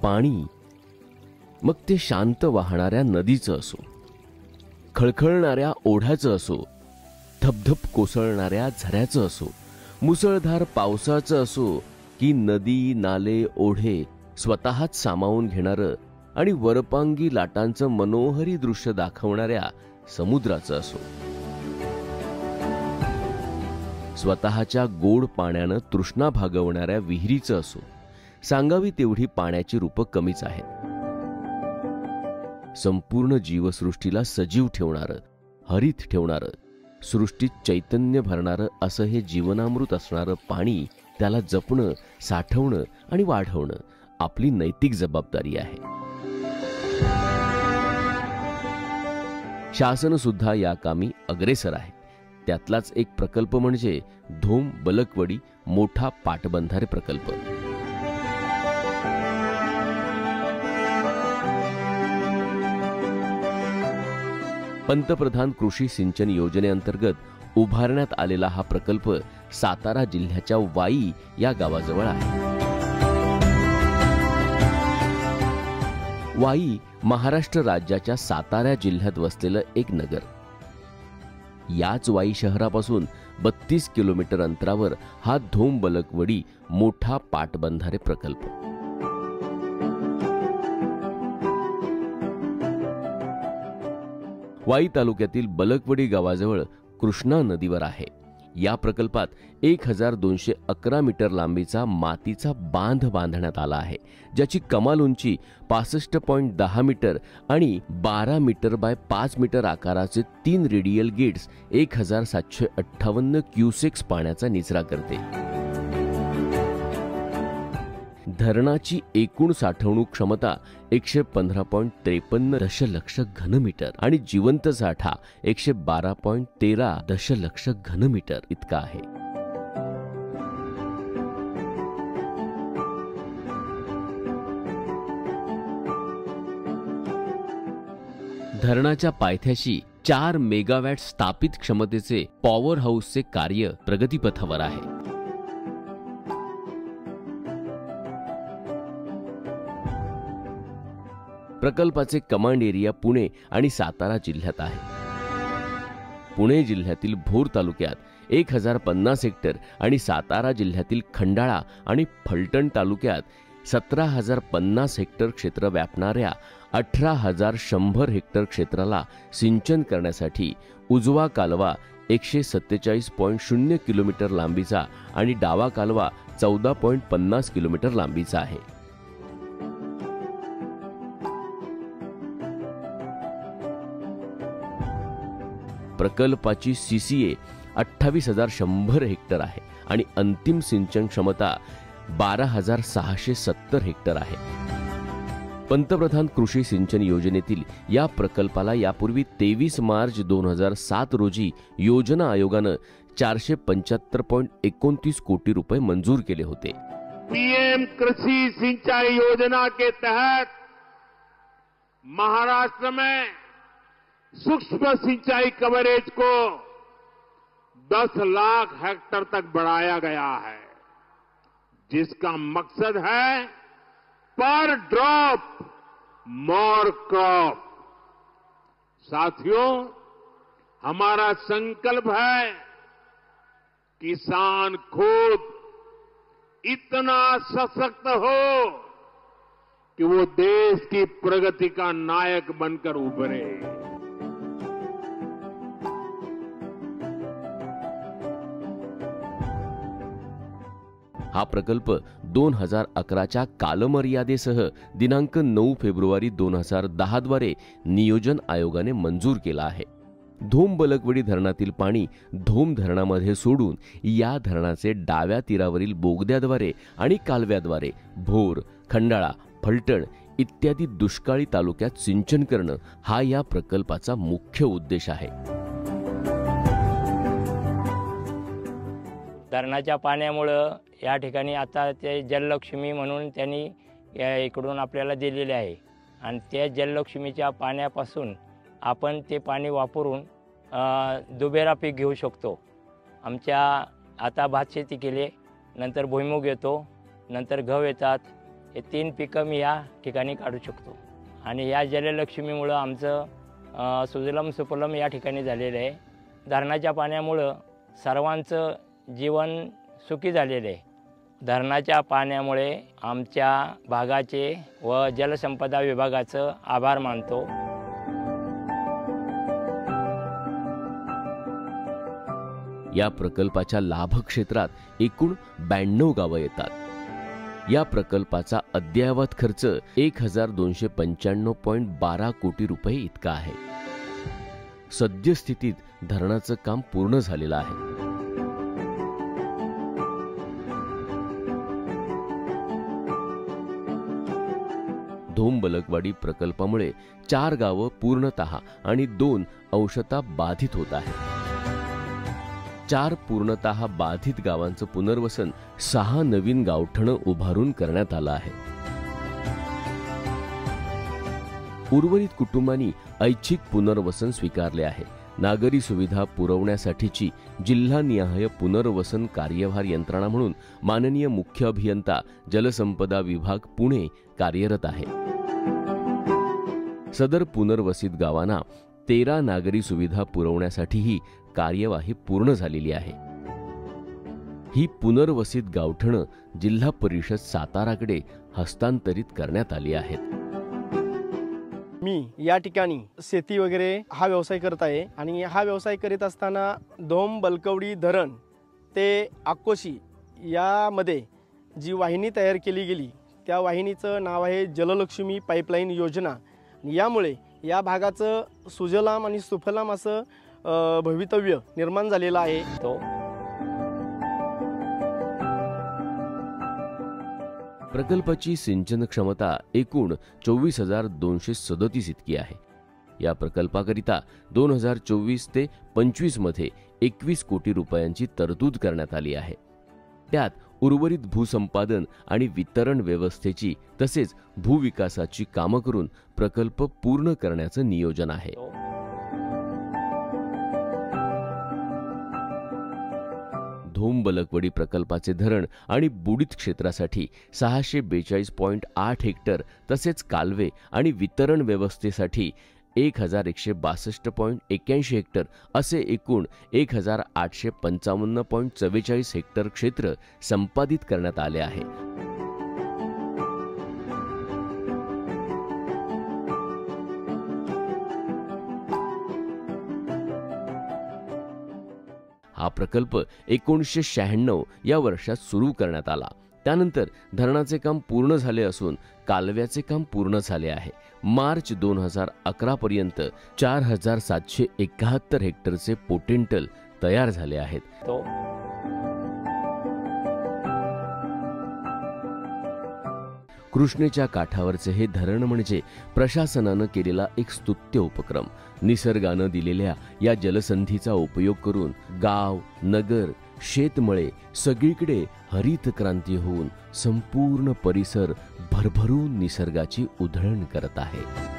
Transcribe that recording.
पाणी, मग ते शांत वाहणाऱ्या नदीचं असो, खळखळणाऱ्या ओढ्याचं असो, धबधब कोसळणाऱ्या झऱ्याचं असो, मुसळधार पावसाचं असो, की नदी नाले ओढे स्वतःच सामावून घेणारं आणि वरपांगी लाटांचं मनोहरी दृश्य दाखवणाऱ्या समुद्राचं असो, स्वतःच्या गोड पाण्यानं तृष्णा भागवणाऱ्या विहिरीचं असो, सांगावी तेवढी पाण्याची रूपं कमीच आहेत. संपूर्ण जीवसृष्टीला सजीव ठेवणारं, हरित ठेवणारं, सृष्टीत चैतन्य भरणारं असं हे जीवनामृत असणारं पाणी, त्याला जपणं, साठवणं आणि वाढवणं आपली नैतिक जबाबदारी आहे. शासन सुद्धा या कामी अग्रेसर आहे. त्यातलाच एक प्रकल्प म्हणजे धोम बलकवडी मोठा पाटबंधारे प्रकल्प. पंतप्रधान कृषी सिंचन योजनेअंतर्गत उभारण्यात आलेला हा प्रकल्प सातारा जिल्ह्याच्या वाई या गावाजवळ आहे. वाई महाराष्ट्र राज्याच्या सातारा जिल्ह्यात वसलेलं एक नगर. याच वाई शहरापासून 32 किलोमीटर अंतरावर हा धोम बलकवडी मोठा पाटबंधारे प्रकल्प. वाई तालुक्यातील बलकवडी गावाजवळ कृष्णा नदीवर आहे. या प्रकल्पात 1211 मीटर लांबीचा मातीचा बांध बांधण्यात आला आहे, ज्याची कमाल उंची 65.10 मीटर आणि 12 मीटर बाय 5 मीटर आकाराचे 3 रेडियल गेट्स 1758 क्युसेक्स पाण्याचा निचरा करते. धरणाची एकूण साठवणूक क्षमता 115.53 दशलक्ष घनमीटर आणि जिवंत साठा 112.13 दशलक्ष घनमीटर इतका आहे. धरणाच्या पायथ्याशी 4 मेगावॅट स्थापित क्षमतेचे पॉवर हाऊसचे कार्य प्रगतीपथावर आहे. प्रकल्पाचे कमांड एरिया पुणे आणि सातारा जिल्ह्यात आहे. पुणे जिल्ह्यातील भोर तालुक्यात 1050 हेक्टर आणि सातारा जिल्ह्यातील खंडाळा आणि फलटण तालुक्यात 17,050 हेक्टर क्षेत्र व्यापणाऱ्या 18,100 हेक्टर क्षेत्राला सिंचन करण्यासाठी उजवा कालवा 147.0 किलोमीटर लांबीचा आणि डावा कालवा 14.50 किलोमीटर लांबीचा आहे. प्रकल्पाची सीसीए 28,100 हेक्टर आहे आणि अंतिम सिंचन क्षमता 12,670 हेक्टर आहे. पंतप्रधान कृषी सिंचन योजनेतील या प्रकल्पाला यापूर्वी 23 मार्च 2007 रोजी योजना आयोगानं 475.29 कोटी रुपये मंजूर केले होते. पीएम कृषि सिंचाई योजना के तहत महाराष्ट्र में सूक्ष्म सिंचाई कवरेज को 10 लाख हेक्टर तक बढ़ाया गया है, जिसका मकसद है पर ड्रॉप मोर क्रॉप. साथियों, हमारा संकल्प है किसान खुद इतना सशक्त हो कि वो देश की प्रगति का नायक बनकर उभरे. हा प्रकल्प 2011च्या कालमर्यादेसह दिनांक 9 फेब्रुवारी 2010 द्वारे नियोजन आयोगाने मंजूर केला आहे. धोम बलकवडी धरणातील पाणी धोम धरणामध्ये सोडून या धरणाचे डाव्या तीरावरील बोगद्याद्वारे आणि कालव्याद्वारे भोर, खंडाळा, फलटण इत्यादी दुष्काळी तालुक्यात सिंचन करणं हा या प्रकल्पाचा मुख्य उद्देश आहे. धरणाच्या पाण्यामुळं या ठिकाणी आता ते जललक्ष्मी म्हणून त्यांनी इकडून आपल्याला दिलेले आहे आणि त्या जललक्ष्मीच्या पाण्यापासून आपण ते पाणी वापरून दुबेरा पीक घेऊ शकतो. आमच्या आता भात शेती केली, नंतर भुईमूग येतो, नंतर गहू येतात, हे 3 पिकं मी या ठिकाणी काढू शकतो. आणि या जललक्ष्मीमुळं आमचं सुजलम सुफलम या ठिकाणी झालेलं आहे. धरणाच्या पाण्यामुळं सर्वांचं जीवन सुखी झालेलं आहे. धरणाच्या पाण्यामुळे आमच्या भागाचे व जलसंपदा विभागाचं आभार मानतो. या प्रकल्पाच्या लाभक्षेत्रात एकूण 92 गावं येतात. या प्रकल्पाचा अद्ययावत खर्च 1295.12 कोटी रुपये इतका आहे. सद्यस्थितीत धरणाचं काम पूर्ण झालेलं आहे. धोम-बलकवाडी प्रकल्पामुळे 4 गावं पूर्णतः आणि 2 अंशतः बाधित होत आहेत. 4 पूर्णतः बाधित गावांचं पुनर्वसन 6 नवीन गावठणं उभारून करण्यात आलं आहे. उर्वरित कुटुंबांनी ऐच्छिक पुनर्वसन स्वीकारले आहे. नागरी सुविधा पुरवण्यासाठीची जिल्हानिहाय पुनर्वसन कार्यभार यंत्रणा म्हणून माननीय मुख्य अभियंता जलसंपदा विभाग पुणे कार्यरत आहे. सदर पुनर्वसित गावांना 13 नागरी सुविधा पुरवण्यासाठीही कार्यवाही पूर्ण झालेली आहे. ही पुनर्वसित गावठणं जिल्हा परिषद साताराकडे हस्तांतरित करण्यात आली आहेत. मी या ठिकाणी शेती वगैरे हा व्यवसाय करत आहे आणि हा व्यवसाय करीत असताना धोम-बलकवडी धरण ते आकोशी यामध्ये जी वाहिनी तयार केली गेली त्या वाहिनीचं नाव आहे जललक्ष्मी पाईपलाईन योजना. यामुळे या भागाचं सुजलाम आणि सुफलाम असं भवितव्य निर्माण झालेलं आहे. प्रकल्पाची सिंचन क्षमता एकूण 24,237 इतकी आहे. या प्रकल्पाकरिता 2024 ते 25 मध्ये 21 कोटी रुपयांची तरतूद करण्यात आली आहे. त्यात उर्वरित भूसंपादन आणि वितरण व्यवस्थेची तसेच भूविकासाची कामं करून प्रकल्प पूर्ण करण्याचं नियोजन आहे. धोम-बलकवडी प्रकल्पाचे धरण आणि बुडीत क्षेत्रासाठी 642.8 हेक्टर तसेच कालवे आणि वितरण व्यवस्थेसाठी 1162.81 हेक्टर असे एकूण 1855.44 हेक्टर क्षेत्र संपादित करण्यात आले आहे. हा प्रकल्प 1996 या वर्षात सुरू करण्यात आला. त्यानंतर धरणाचे काम पूर्ण झाले असून कालव्याचे काम पूर्ण झाले आहे. मार्च 2011 पर्यंत 4771 हेक्टरचे पोटेंटल तयार झाले आहेत. कृष्णेच्या काठावरचे हे धरण म्हणजे प्रशासनानं केलेला एक स्तुत्य उपक्रम. निसर्गानं दिलेल्या या जलसंधीचा उपयोग करून गाव, नगर, शेतमळे सगळीकडे हरित क्रांती होऊन संपूर्ण परिसर भरभरून निसर्गाची उधळण करत आहे.